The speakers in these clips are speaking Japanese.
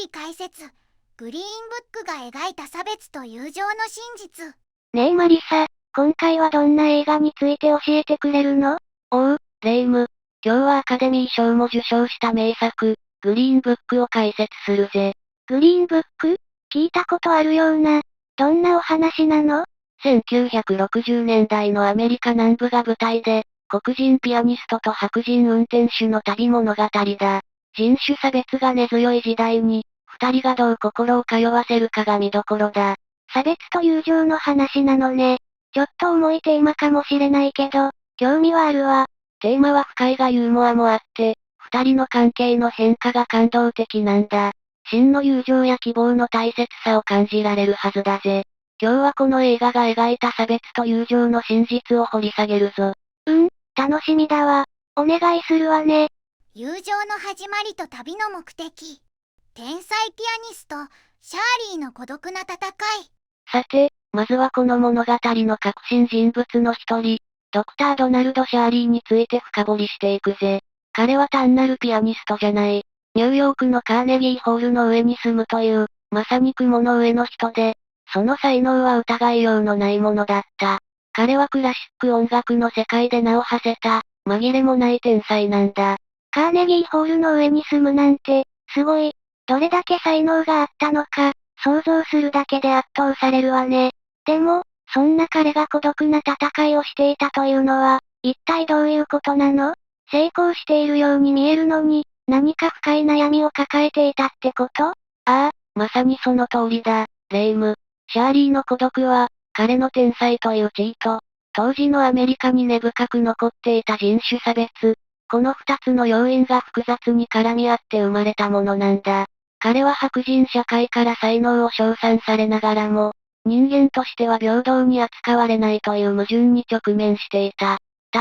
理解説、グリーンブックが描いた差別と友情の真実。ねえマリサ、今回はどんな映画について教えてくれるの？おう、レイム。今日はアカデミー賞も受賞した名作、グリーンブックを解説するぜ。グリーンブック？聞いたことあるような。どんなお話なの？1960年代のアメリカ南部が舞台で、黒人ピアニストと白人運転手の旅物語だ。人種差別が根強い時代に、二人がどう心を通わせるかが見どころだ。差別と友情の話なのね。ちょっと重いテーマかもしれないけど、興味はあるわ。テーマは深いがユーモアもあって、二人の関係の変化が感動的なんだ。真の友情や希望の大切さを感じられるはずだぜ。今日はこの映画が描いた差別と友情の真実を掘り下げるぞ。楽しみだわ。お願いするわね。友情の始まりと旅の目的。天才ピアニスト、シャーリーの孤独な戦い。さて、まずはこの物語の核心人物の一人、ドクター・ドナルド・シャーリーについて深掘りしていくぜ。彼は単なるピアニストじゃない。ニューヨークのカーネギーホールの上に住むという、まさに雲の上の人で、その才能は疑いようのないものだった。彼はクラシック音楽の世界で名を馳せた、紛れもない天才なんだ。カーネギーホールの上に住むなんて、すごい。どれだけ才能があったのか、想像するだけで圧倒されるわね。でも、そんな彼が孤独な戦いをしていたというのは、一体どういうことなの？成功しているように見えるのに、何か深い悩みを抱えていたってこと？ああ、まさにその通りだ、レイム。シャーリーの孤独は、彼の天才という地位と、当時のアメリカに根深く残っていた人種差別。この二つの要因が複雑に絡み合って生まれたものなんだ。彼は白人社会から才能を称賛されながらも、人間としては平等に扱われないという矛盾に直面していた。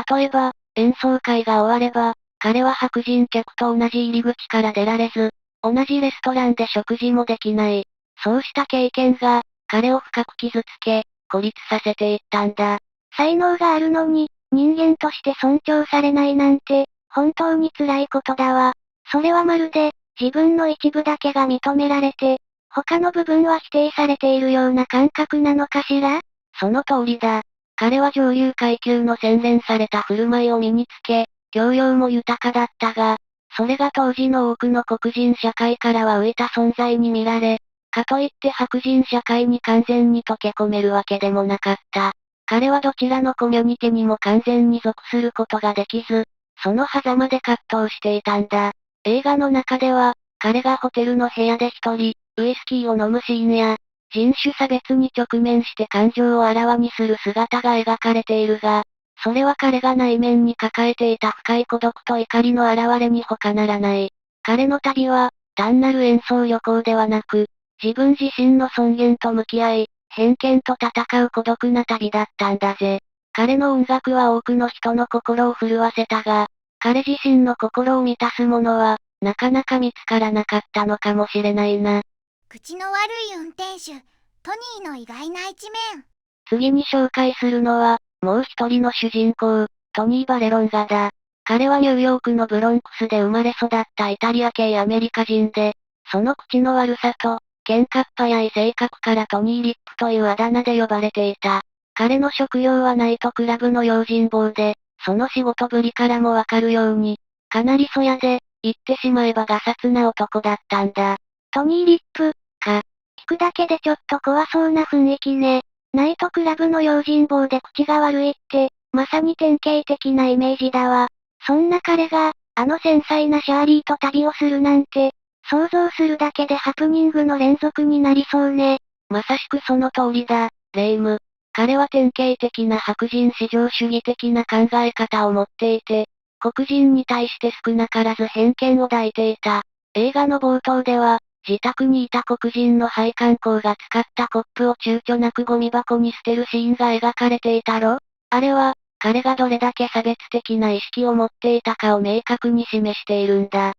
例えば、演奏会が終われば、彼は白人客と同じ入り口から出られず、同じレストランで食事もできない。そうした経験が、彼を深く傷つけ、孤立させていったんだ。才能があるのに、人間として尊重されないなんて、本当に辛いことだわ。それはまるで、自分の一部だけが認められて、他の部分は否定されているような感覚なのかしら？その通りだ。彼は上流階級の洗練された振る舞いを身につけ、教養も豊かだったが、それが当時の多くの黒人社会からは浮いた存在に見られ、かといって白人社会に完全に溶け込めるわけでもなかった。彼はどちらのコミュニティにも完全に属することができず、その狭間で葛藤していたんだ。映画の中では、彼がホテルの部屋で一人、ウイスキーを飲むシーンや、人種差別に直面して感情をあらわにする姿が描かれているが、それは彼が内面に抱えていた深い孤独と怒りの表れに他ならない。彼の旅は、単なる演奏旅行ではなく、自分自身の尊厳と向き合い、偏見と戦う孤独な旅だったんだぜ。彼の音楽は多くの人の心を震わせたが、彼自身の心を満たすものは、なかなか見つからなかったのかもしれないな。口の悪い運転手、トニーの意外な一面。次に紹介するのは、もう一人の主人公、トニー・バレロンガだ。彼はニューヨークのブロンクスで生まれ育ったイタリア系アメリカ人で、その口の悪さと、喧嘩っ早い性格からトニー・リップというあだ名で呼ばれていた。彼の職業はナイトクラブの用心棒で、その仕事ぶりからもわかるように、かなりそやで、言ってしまえばガサツな男だったんだ。トニー・リップ、か。聞くだけでちょっと怖そうな雰囲気ね。ナイトクラブの用心棒で口が悪いって、まさに典型的なイメージだわ。そんな彼が、あの繊細なシャーリーと旅をするなんて、想像するだけでハプニングの連続になりそうね。まさしくその通りだ、レイム。彼は典型的な白人至上主義的な考え方を持っていて、黒人に対して少なからず偏見を抱いていた。映画の冒頭では、自宅にいた黒人の配管工が使ったコップを躊躇なくゴミ箱に捨てるシーンが描かれていたろ？あれは、彼がどれだけ差別的な意識を持っていたかを明確に示しているんだ。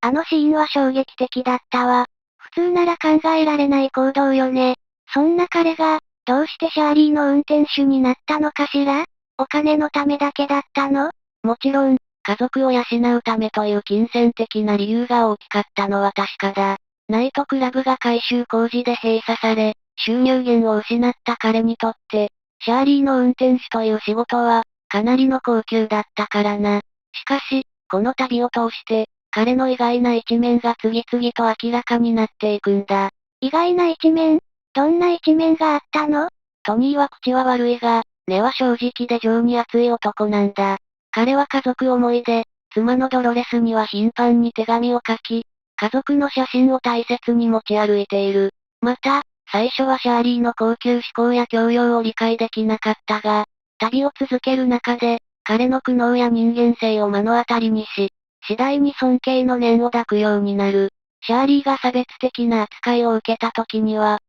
あのシーンは衝撃的だったわ。普通なら考えられない行動よね。そんな彼が、どうしてシャーリーの運転手になったのかしら？お金のためだけだったの？もちろん、家族を養うためという金銭的な理由が大きかったのは確かだ。ナイトクラブが改修工事で閉鎖され、収入源を失った彼にとって、シャーリーの運転手という仕事は、かなりの高級だったからな。しかし、この旅を通して、彼の意外な一面が次々と明らかになっていくんだ。意外な一面？どんな一面があったの？トニーは口は悪いが、根は正直で情に熱い男なんだ。彼は家族思いで、妻のドロレスには頻繁に手紙を書き、家族の写真を大切に持ち歩いている。また、最初はシャーリーの高級志向や教養を理解できなかったが、旅を続ける中で、彼の苦悩や人間性を目の当たりにし、次第に尊敬の念を抱くようになる。シャーリーが差別的な扱いを受けた時には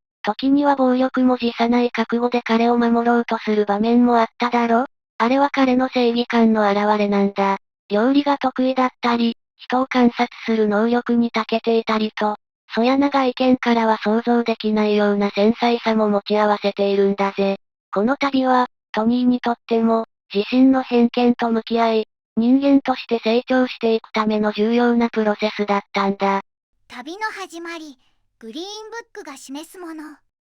暴力も辞さない覚悟で彼を守ろうとする場面もあっただろ？あれは彼の正義感の表れなんだ。料理が得意だったり、人を観察する能力に長けていたりと、そやな外見からは想像できないような繊細さも持ち合わせているんだぜ。この旅は、トニーにとっても、自身の偏見と向き合い、人間として成長していくための重要なプロセスだったんだ。旅の始まり、グリーンブックが示すもの。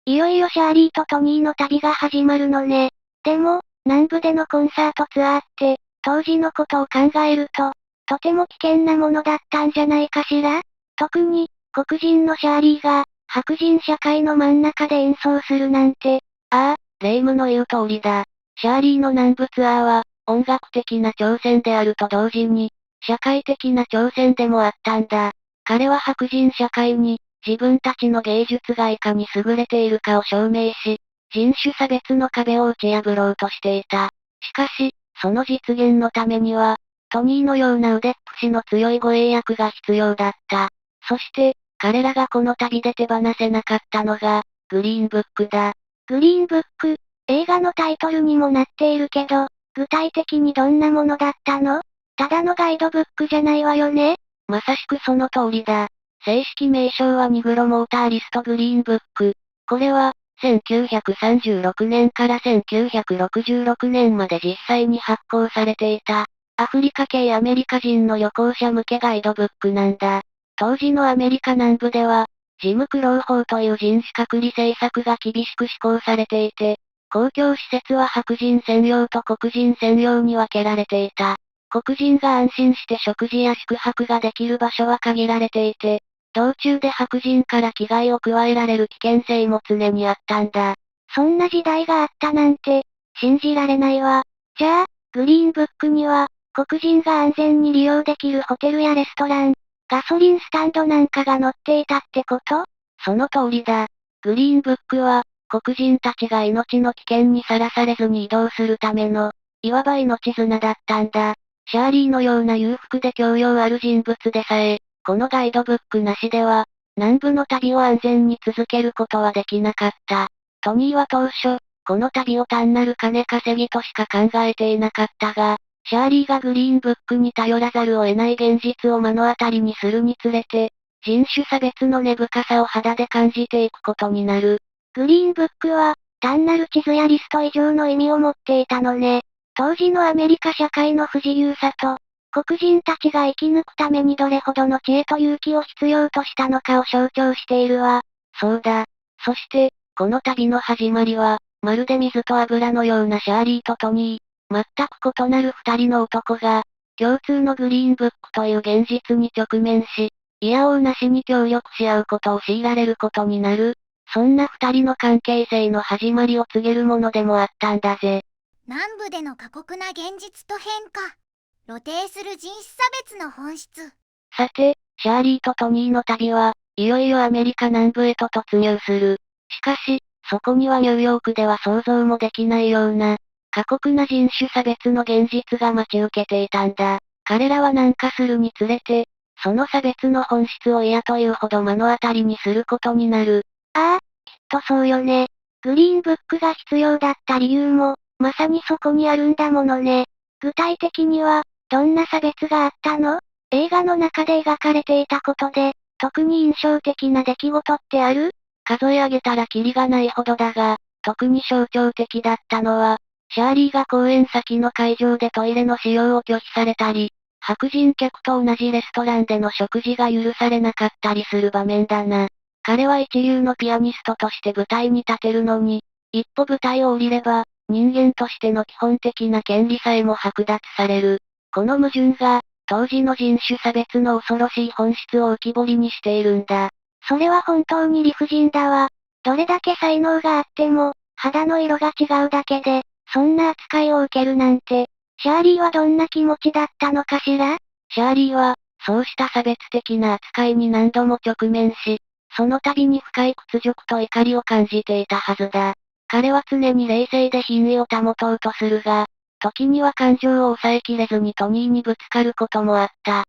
いよいよシャーリーとトニーの旅が始まるのね。でも、南部でのコンサートツアーって、当時のことを考えると、とても危険なものだったんじゃないかしら？特に、黒人のシャーリーが、白人社会の真ん中で演奏するなんて。ああ、レイムの言う通りだ。シャーリーの南部ツアーは、音楽的な挑戦であると同時に、社会的な挑戦でもあったんだ。彼は白人社会に、自分たちの芸術がいかに優れているかを証明し、人種差別の壁を打ち破ろうとしていた。しかし、その実現のためには、トニーのような腕っぷしの強い護衛役が必要だった。そして、彼らがこの旅で手放せなかったのが、グリーンブックだ。グリーンブック、映画のタイトルにもなっているけど、具体的にどんなものだったの？ただのガイドブックじゃないわよね？まさしくその通りだ。正式名称はニグロモーターリストグリーンブック。これは、1936年から1966年まで実際に発行されていた、アフリカ系アメリカ人の旅行者向けガイドブックなんだ。当時のアメリカ南部では、ジム・クロウ法という人種隔離政策が厳しく施行されていて、公共施設は白人専用と黒人専用に分けられていた。黒人が安心して食事や宿泊ができる場所は限られていて、道中で白人から危害を加えられる危険性も常にあったんだ。そんな時代があったなんて、信じられないわ。じゃあ、グリーンブックには、黒人が安全に利用できるホテルやレストラン、ガソリンスタンドなんかが載っていたってこと？その通りだ。グリーンブックは、黒人たちが命の危険にさらされずに移動するための、いわば命綱だったんだ。シャーリーのような裕福で教養ある人物でさえ、このガイドブックなしでは、南部の旅を安全に続けることはできなかった。トニーは当初、この旅を単なる金稼ぎとしか考えていなかったが、シャーリーがグリーンブックに頼らざるを得ない現実を目の当たりにするにつれて、人種差別の根深さを肌で感じていくことになる。グリーンブックは、単なる地図やリスト以上の意味を持っていたのね。当時のアメリカ社会の不自由さと、黒人たちが生き抜くためにどれほどの知恵と勇気を必要としたのかを象徴しているわ。そうだ。そして、この旅の始まりは、まるで水と油のようなシャーリーとトニー、全く異なる二人の男が、共通のグリーンブックという現実に直面し、いやおうなしに協力し合うことを強いられることになる。そんな二人の関係性の始まりを告げるものでもあったんだぜ。南部での過酷な現実と変化。露呈する人種差別の本質。さて、シャーリーとトニーの旅は、いよいよアメリカ南部へと突入する。しかし、そこにはニューヨークでは想像もできないような、過酷な人種差別の現実が待ち受けていたんだ。彼らは南下するにつれて、その差別の本質を嫌というほど目の当たりにすることになる。ああ、きっとそうよね。グリーンブックが必要だった理由も、まさにそこにあるんだものね。具体的には、どんな差別があったの？映画の中で描かれていたことで、特に印象的な出来事ってある？数え上げたらキリがないほどだが、特に象徴的だったのは、シャーリーが公演先の会場でトイレの使用を拒否されたり、白人客と同じレストランでの食事が許されなかったりする場面だな。彼は一流のピアニストとして舞台に立てるのに、一歩舞台を降りれば、人間としての基本的な権利さえも剥奪される。この矛盾が、当時の人種差別の恐ろしい本質を浮き彫りにしているんだ。それは本当に理不尽だわ。どれだけ才能があっても、肌の色が違うだけで、そんな扱いを受けるなんて、シャーリーはどんな気持ちだったのかしら？シャーリーは、そうした差別的な扱いに何度も直面し、その度に深い屈辱と怒りを感じていたはずだ。彼は常に冷静で品位を保とうとするが、時には感情を抑えきれずにトニーにぶつかることもあった。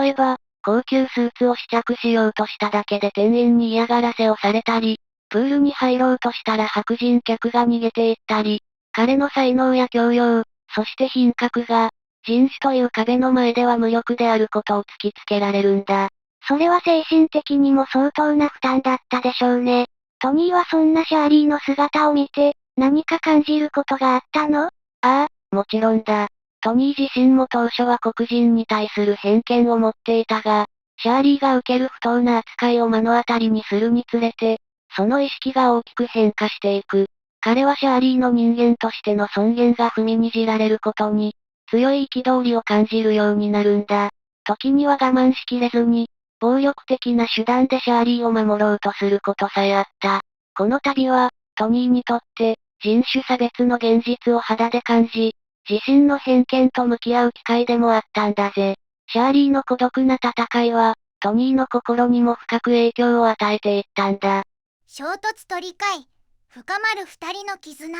例えば、高級スーツを試着しようとしただけで店員に嫌がらせをされたり、プールに入ろうとしたら白人客が逃げていったり、彼の才能や教養、そして品格が、人種という壁の前では無力であることを突きつけられるんだ。それは精神的にも相当な負担だったでしょうね。トニーはそんなシャーリーの姿を見て、何か感じることがあったの？ああ、もちろんだ。トニー自身も当初は黒人に対する偏見を持っていたが、シャーリーが受ける不当な扱いを目の当たりにするにつれて、その意識が大きく変化していく。彼はシャーリーの人間としての尊厳が踏みにじられることに、強い憤りを感じるようになるんだ。時には我慢しきれずに、暴力的な手段でシャーリーを守ろうとすることさえあった。この度は、トニーにとって、人種差別の現実を肌で感じ、自身の偏見と向き合う機会でもあったんだぜ。シャーリーの孤独な戦いは、トニーの心にも深く影響を与えていったんだ。衝突と理解、深まる二人の絆。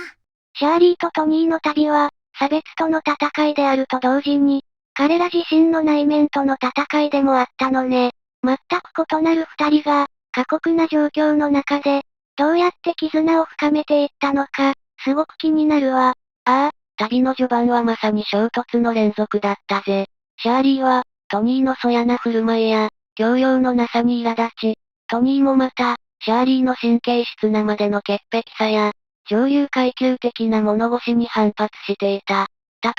シャーリーとトニーの旅は、差別との戦いであると同時に、彼ら自身の内面との戦いでもあったのね。全く異なる二人が、過酷な状況の中で、どうやって絆を深めていったのか、すごく気になるわ。ああ、旅の序盤はまさに衝突の連続だったぜ。シャーリーは、トニーのそやな振る舞いや、教養のなさに苛立ち、トニーもまた、シャーリーの神経質なまでの潔癖さや、上流階級的な物腰に反発していた。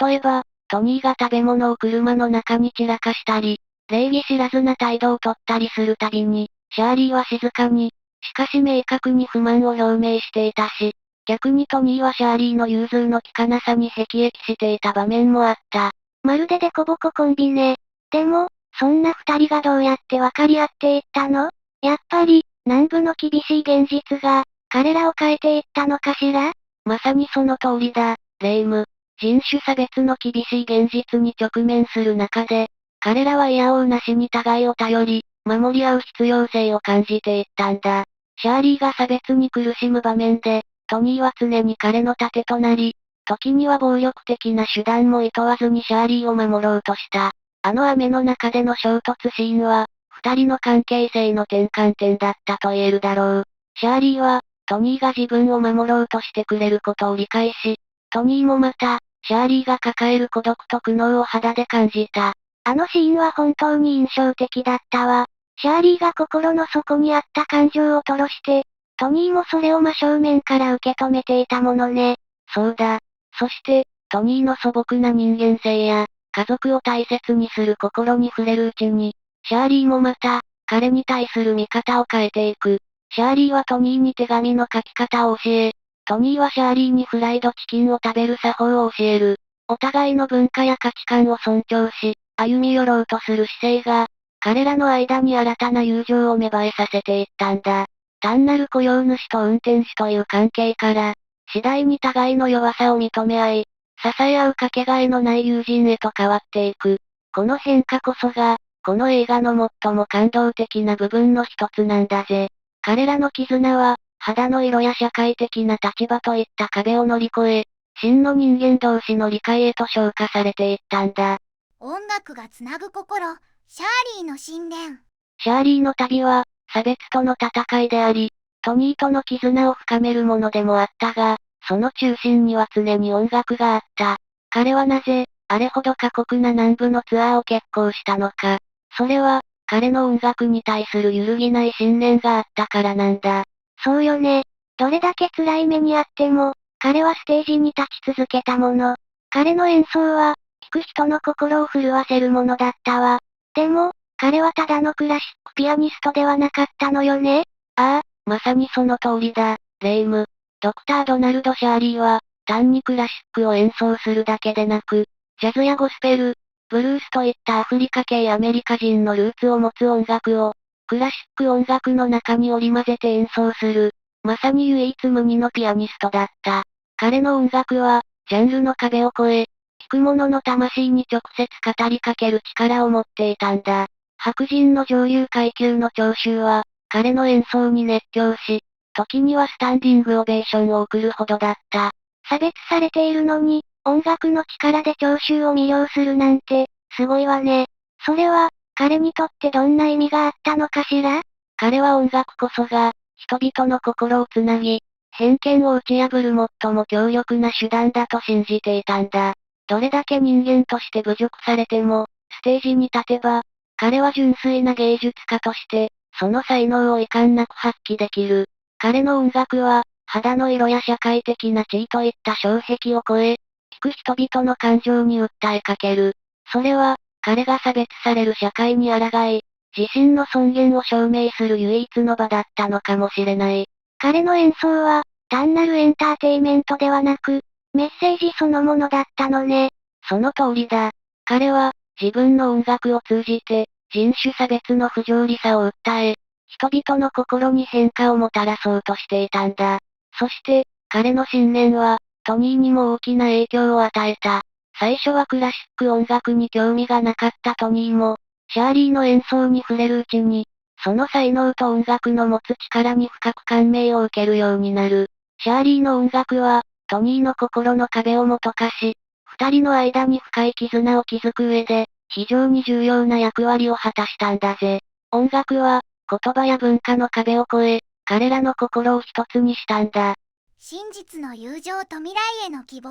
例えば、トニーが食べ物を車の中に散らかしたり、礼儀知らずな態度をとったりするたびに、シャーリーは静かに、しかし明確に不満を表明していたし、逆にトニーはシャーリーの融通の利かなさに辟易していた場面もあった。まるでデコボココンビね。でも、そんな二人がどうやって分かり合っていったの？やっぱり、南部の厳しい現実が、彼らを変えていったのかしら？まさにその通りだ、レイム。人種差別の厳しい現実に直面する中で、彼らは嫌おうなしに互いを頼り、守り合う必要性を感じていったんだ。シャーリーが差別に苦しむ場面で、トニーは常に彼の盾となり、時には暴力的な手段も厭わずにシャーリーを守ろうとした。あの雨の中での衝突シーンは、二人の関係性の転換点だったと言えるだろう。シャーリーは、トニーが自分を守ろうとしてくれることを理解し、トニーもまた、シャーリーが抱える孤独と苦悩を肌で感じた。あのシーンは本当に印象的だったわ。シャーリーが心の底にあった感情を吐露して、トニーもそれを真正面から受け止めていたものね。そうだ。そして、トニーの素朴な人間性や、家族を大切にする心に触れるうちに、シャーリーもまた、彼に対する見方を変えていく。シャーリーはトニーに手紙の書き方を教え、トニーはシャーリーにフライドチキンを食べる作法を教える。お互いの文化や価値観を尊重し、歩み寄ろうとする姿勢が、彼らの間に新たな友情を芽生えさせていったんだ。単なる雇用主と運転手という関係から、次第に互いの弱さを認め合い、支え合うかけがえのない友人へと変わっていく。この変化こそが、この映画の最も感動的な部分の一つなんだぜ。彼らの絆は、肌の色や社会的な立場といった壁を乗り越え、真の人間同士の理解へと昇華されていったんだ。音楽がつなぐ心、シャーリーの神殿。シャーリーの旅は、差別との戦いであり、トニーとの絆を深めるものでもあったが、その中心には常に音楽があった。彼はなぜ、あれほど過酷な南部のツアーを決行したのか。それは、彼の音楽に対する揺るぎない信念があったからなんだ。そうよね。どれだけ辛い目にあっても、彼はステージに立ち続けたもの。彼の演奏は、聞く人の心を震わせるものだったわ。でも、彼はただのクラシックピアニストではなかったのよね。ああ、まさにその通りだ、レイム。ドクター・ドナルド・シャーリーは、単にクラシックを演奏するだけでなく、ジャズやゴスペル、ブルースといったアフリカ系アメリカ人のルーツを持つ音楽を、クラシック音楽の中に織り交ぜて演奏する、まさに唯一無二のピアニストだった。彼の音楽は、ジャンルの壁を越え、聴く者の魂に直接語りかける力を持っていたんだ。白人の上流階級の聴衆は、彼の演奏に熱狂し、時にはスタンディングオベーションを送るほどだった。差別されているのに、音楽の力で聴衆を魅了するなんて、すごいわね。それは、彼にとってどんな意味があったのかしら？彼は音楽こそが、人々の心をつなぎ、偏見を打ち破る最も強力な手段だと信じていたんだ。どれだけ人間として侮辱されても、ステージに立てば、彼は純粋な芸術家として、その才能を遺憾なく発揮できる。彼の音楽は、肌の色や社会的な地位といった障壁を越え、聞く人々の感情に訴えかける。それは、彼が差別される社会に抗い、自身の尊厳を証明する唯一の場だったのかもしれない。彼の演奏は、単なるエンターテイメントではなく、メッセージそのものだったのね。その通りだ。彼は、自分の音楽を通じて、人種差別の不条理さを訴え、人々の心に変化をもたらそうとしていたんだ。そして、彼の信念は、トニーにも大きな影響を与えた。最初はクラシック音楽に興味がなかったトニーも、シャーリーの演奏に触れるうちに、その才能と音楽の持つ力に深く感銘を受けるようになる。シャーリーの音楽は、トニーの心の壁をも溶かし、二人の間に深い絆を築く上で、非常に重要な役割を果たしたんだぜ。音楽は、言葉や文化の壁を越え、彼らの心を一つにしたんだ。真実の友情と未来への希望。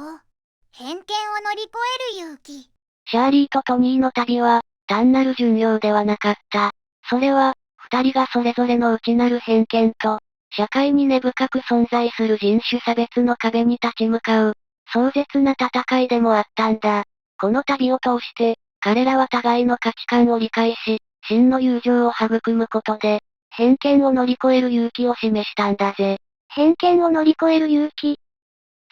偏見を乗り越える勇気。シャーリーとトニーの旅は、単なる巡洋ではなかった。それは、二人がそれぞれの内なる偏見と、社会に根深く存在する人種差別の壁に立ち向かう、壮絶な戦いでもあったんだ。この旅を通して、彼らは互いの価値観を理解し、真の友情を育むことで、偏見を乗り越える勇気を示したんだぜ。偏見を乗り越える勇気。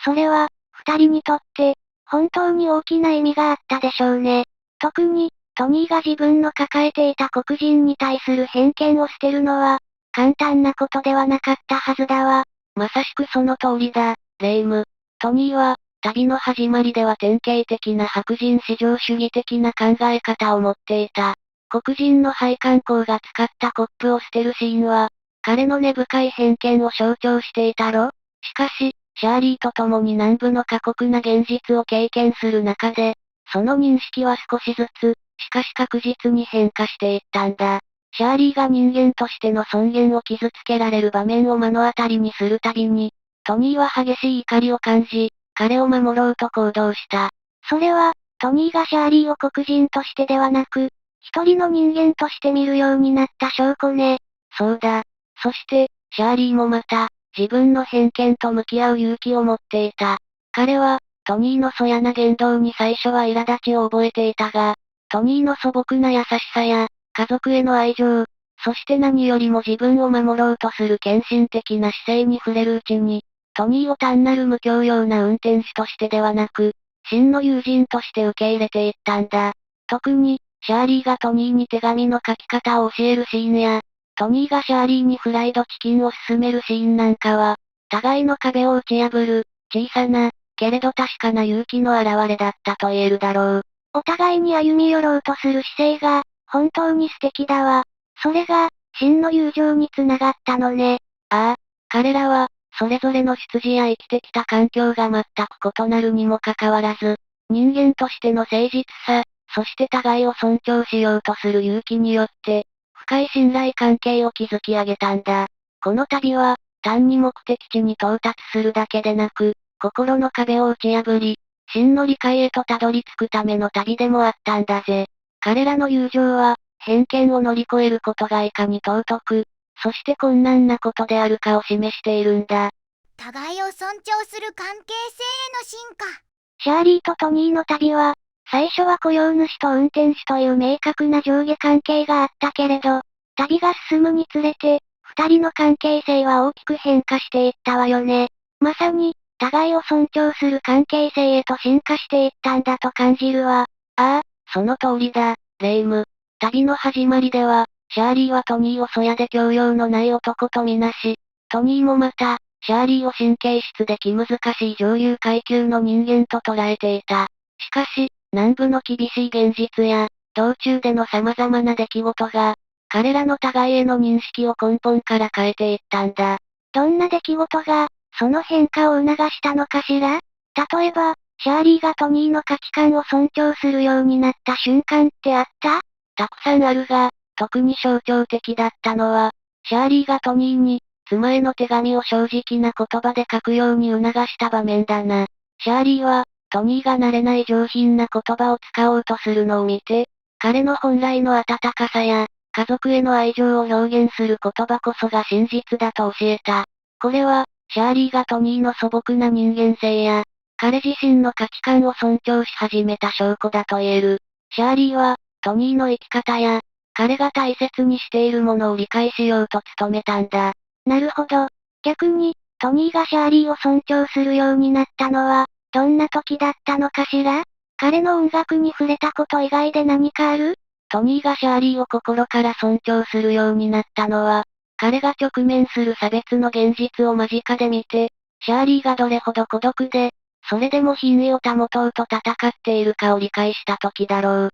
それは、二人にとって、本当に大きな意味があったでしょうね。特に、トニーが自分の抱えていた黒人に対する偏見を捨てるのは、簡単なことではなかったはずだわ。まさしくその通りだ、レイム。トニーは、旅の始まりでは典型的な白人至上主義的な考え方を持っていた。黒人の配管工が使ったコップを捨てるシーンは、彼の根深い偏見を象徴していたろ？しかし、シャーリーと共に南部の過酷な現実を経験する中で、その認識は少しずつ、しかし確実に変化していったんだ。シャーリーが人間としての尊厳を傷つけられる場面を目の当たりにするたびに、トニーは激しい怒りを感じ、彼を守ろうと行動した。それは、トニーがシャーリーを黒人としてではなく、一人の人間として見るようになった証拠ね。そうだ。そして、シャーリーもまた、自分の偏見と向き合う勇気を持っていた。彼は、トニーのそやな言動に最初は苛立ちを覚えていたが、トニーの素朴な優しさや、家族への愛情、そして何よりも自分を守ろうとする献身的な姿勢に触れるうちに、トニーを単なる無教養な運転手としてではなく、真の友人として受け入れていったんだ。特に、シャーリーがトニーに手紙の書き方を教えるシーンや、トニーがシャーリーにフライドチキンを勧めるシーンなんかは、互いの壁を打ち破る、小さな、けれど確かな勇気の表れだったと言えるだろう。お互いに歩み寄ろうとする姿勢が、本当に素敵だわ。それが、真の友情につながったのね。ああ、彼らは、それぞれの出自や生きてきた環境が全く異なるにもかかわらず、人間としての誠実さ、そして互いを尊重しようとする勇気によって、深い信頼関係を築き上げたんだ。この旅は、単に目的地に到達するだけでなく、心の壁を打ち破り、真の理解へとたどり着くための旅でもあったんだぜ。彼らの友情は、偏見を乗り越えることがいかに尊く、そして困難なことであるかを示しているんだ。互いを尊重する関係性への進化。シャーリーとトニーの旅は、最初は雇用主と運転手という明確な上下関係があったけれど、旅が進むにつれて、二人の関係性は大きく変化していったわよね。まさに、互いを尊重する関係性へと進化していったんだと感じるわ。ああ、その通りだ、レイム。旅の始まりでは、シャーリーはトニーをそやで教養のない男とみなし、トニーもまた、シャーリーを神経質で気難しい上流階級の人間と捉えていた。しかし、南部の厳しい現実や、道中での様々な出来事が、彼らの互いへの認識を根本から変えていったんだ。どんな出来事が、その変化を促したのかしら？例えば、シャーリーがトニーの価値観を尊重するようになった瞬間ってあった？たくさんあるが、特に象徴的だったのは、シャーリーがトニーに、妻への手紙を正直な言葉で書くように促した場面だな。シャーリーは、トニーが慣れない上品な言葉を使おうとするのを見て、彼の本来の温かさや、家族への愛情を表現する言葉こそが真実だと教えた。これは、シャーリーがトニーの素朴な人間性や、彼自身の価値観を尊重し始めた証拠だと言える。シャーリーは、トニーの生き方や、彼が大切にしているものを理解しようと努めたんだ。なるほど。逆に、トニーがシャーリーを尊重するようになったのは、どんな時だったのかしら？彼の音楽に触れたこと以外で何かある？トニーがシャーリーを心から尊重するようになったのは、彼が直面する差別の現実を間近で見て、シャーリーがどれほど孤独で、それでも品位を保とうと戦っているかを理解した時だろう。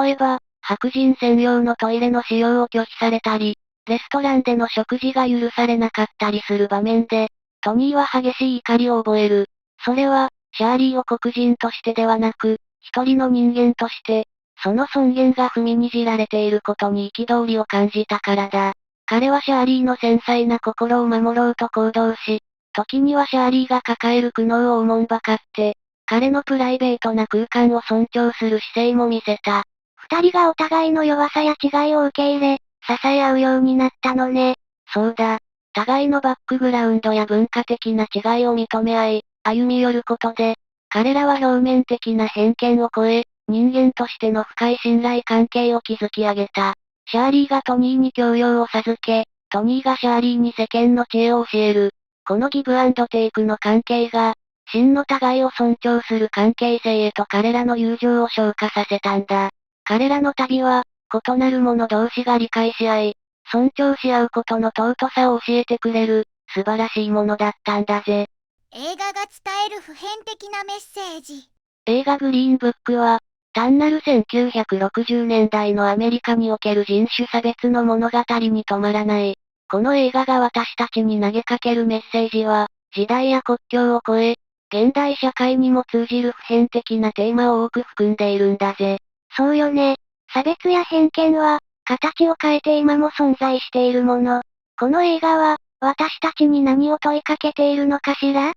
例えば、白人専用のトイレの使用を拒否されたり、レストランでの食事が許されなかったりする場面で、トニーは激しい怒りを覚える。それは、シャーリーを黒人としてではなく、一人の人間として、その尊厳が踏みにじられていることに憤りを感じたからだ。彼はシャーリーの繊細な心を守ろうと行動し、時にはシャーリーが抱える苦悩をおもんばかって、彼のプライベートな空間を尊重する姿勢も見せた。二人がお互いの弱さや違いを受け入れ、支え合うようになったのね。そうだ。互いのバックグラウンドや文化的な違いを認め合い、歩み寄ることで、彼らは表面的な偏見を超え、人間としての深い信頼関係を築き上げた。シャーリーがトニーに教養を授け、トニーがシャーリーに世間の知恵を教える。このギブアンドテイクの関係が、真の互いを尊重する関係性へと彼らの友情を昇華させたんだ。彼らの旅は、異なる者同士が理解し合い、尊重し合うことの尊さを教えてくれる、素晴らしいものだったんだぜ。映画が伝える普遍的なメッセージ。映画グリーンブックは、単なる1960年代のアメリカにおける人種差別の物語に止まらない。この映画が私たちに投げかけるメッセージは、時代や国境を超え、現代社会にも通じる普遍的なテーマを多く含んでいるんだぜ。そうよね。差別や偏見は、形を変えて今も存在しているもの。この映画は、私たちに何を問いかけているのかしら？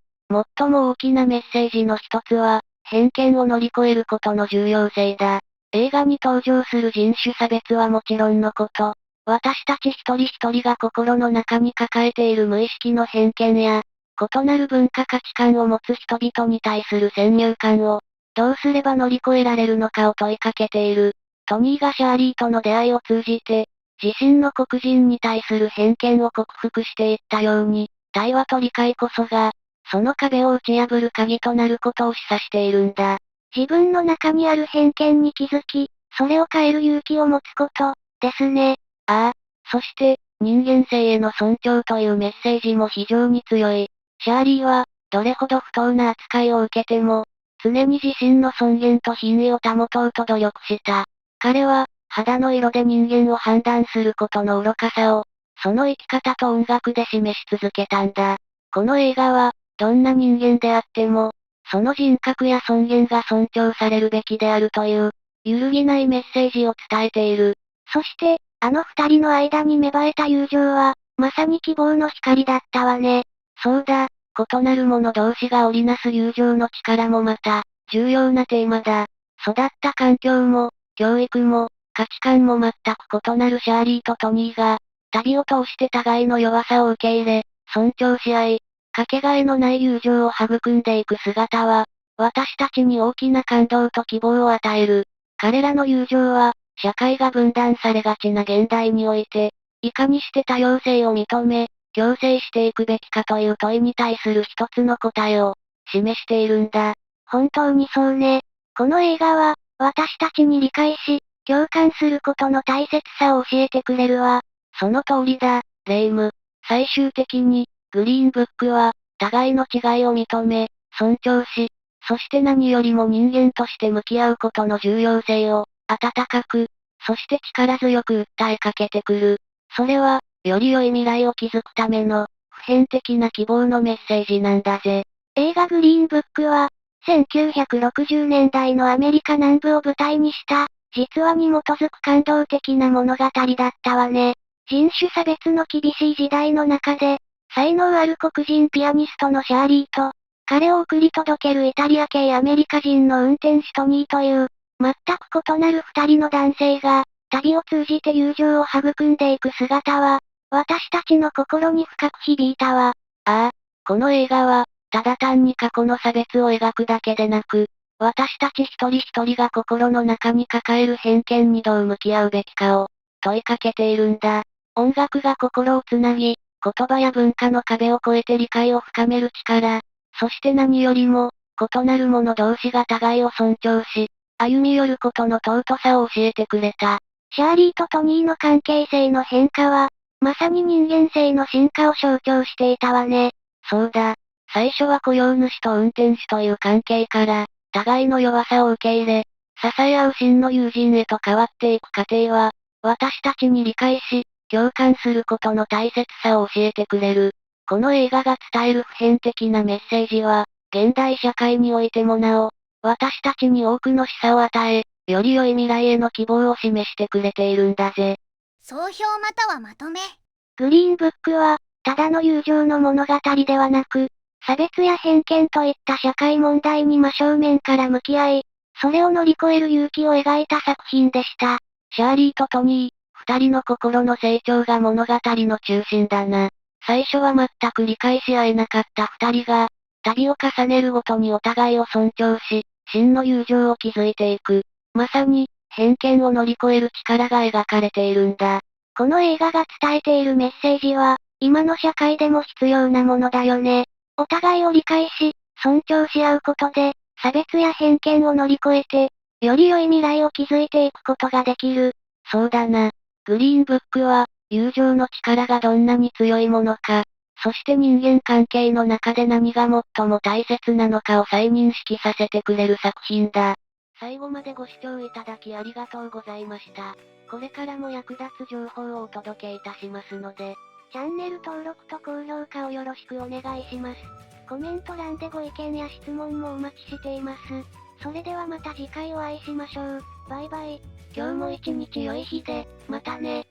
最も大きなメッセージの一つは、偏見を乗り越えることの重要性だ。映画に登場する人種差別はもちろんのこと、私たち一人一人が心の中に抱えている無意識の偏見や、異なる文化価値観を持つ人々に対する先入観を、どうすれば乗り越えられるのかを問いかけている。トニーがシャーリーとの出会いを通じて、自身の黒人に対する偏見を克服していったように、対話と理解こそが、その壁を打ち破る鍵となることを示唆しているんだ。自分の中にある偏見に気づき、それを変える勇気を持つこと、ですね。ああ、そして、人間性への尊重というメッセージも非常に強い。シャーリーは、どれほど不当な扱いを受けても、常に自身の尊厳と品位を保とうと努力した。彼は、肌の色で人間を判断することの愚かさを、その生き方と音楽で示し続けたんだ。この映画は、どんな人間であっても、その人格や尊厳が尊重されるべきであるという、揺るぎないメッセージを伝えている。そして、あの二人の間に芽生えた友情は、まさに希望の光だったわね。そうだ、異なる者同士が織りなす友情の力もまた、重要なテーマだ。育った環境も、教育も、価値観も全く異なるシャーリーとトニーが、旅を通して互いの弱さを受け入れ、尊重し合い、かけがえのない友情を育んでいく姿は、私たちに大きな感動と希望を与える。彼らの友情は、社会が分断されがちな現代において、いかにして多様性を認め、共生していくべきかという問いに対する一つの答えを、示しているんだ。本当にそうね。この映画は、私たちに理解し、共感することの大切さを教えてくれるわ。その通りだ、レイム。最終的に、グリーンブックは、互いの違いを認め、尊重し、そして何よりも人間として向き合うことの重要性を、温かく、そして力強く訴えかけてくる。それは、より良い未来を築くための、普遍的な希望のメッセージなんだぜ。映画グリーンブックは、1960年代のアメリカ南部を舞台にした、実話に基づく感動的な物語だったわね。人種差別の厳しい時代の中で、才能ある黒人ピアニストのシャーリーと、彼を送り届けるイタリア系アメリカ人の運転手トニーという、全く異なる二人の男性が、旅を通じて友情を育んでいく姿は、私たちの心に深く響いたわ。ああ、この映画は、ただ単に過去の差別を描くだけでなく、私たち一人一人が心の中に抱える偏見にどう向き合うべきかを、問いかけているんだ。音楽が心をつなぎ、言葉や文化の壁を越えて理解を深める力、そして何よりも、異なる者同士が互いを尊重し、歩み寄ることの尊さを教えてくれた。シャーリーとトニーの関係性の変化は、まさに人間性の進化を象徴していたわね。そうだ。最初は雇用主と運転手という関係から、互いの弱さを受け入れ、支え合う真の友人へと変わっていく過程は、私たちに理解し、共感することの大切さを教えてくれる。この映画が伝える普遍的なメッセージは、現代社会においてもなお、私たちに多くの示唆を与え、より良い未来への希望を示してくれているんだぜ。総評またはまとめ。グリーンブックは、ただの友情の物語ではなく、差別や偏見といった社会問題に真正面から向き合い、それを乗り越える勇気を描いた作品でした。シャーリーとトニー、二人の心の成長が物語の中心だな。最初は全く理解し合えなかった二人が、旅を重ねるごとにお互いを尊重し、真の友情を築いていく。まさに、偏見を乗り越える力が描かれているんだ。この映画が伝えているメッセージは、今の社会でも必要なものだよね。お互いを理解し、尊重し合うことで、差別や偏見を乗り越えて、より良い未来を築いていくことができる。そうだな。グリーンブックは、友情の力がどんなに強いものか、そして人間関係の中で何が最も大切なのかを再認識させてくれる作品だ。最後までご視聴いただきありがとうございました。これからも役立つ情報をお届けいたしますので、チャンネル登録と高評価をよろしくお願いします。コメント欄でご意見や質問もお待ちしています。それではまた次回お会いしましょう。バイバイ。今日も一日良い日で、またね。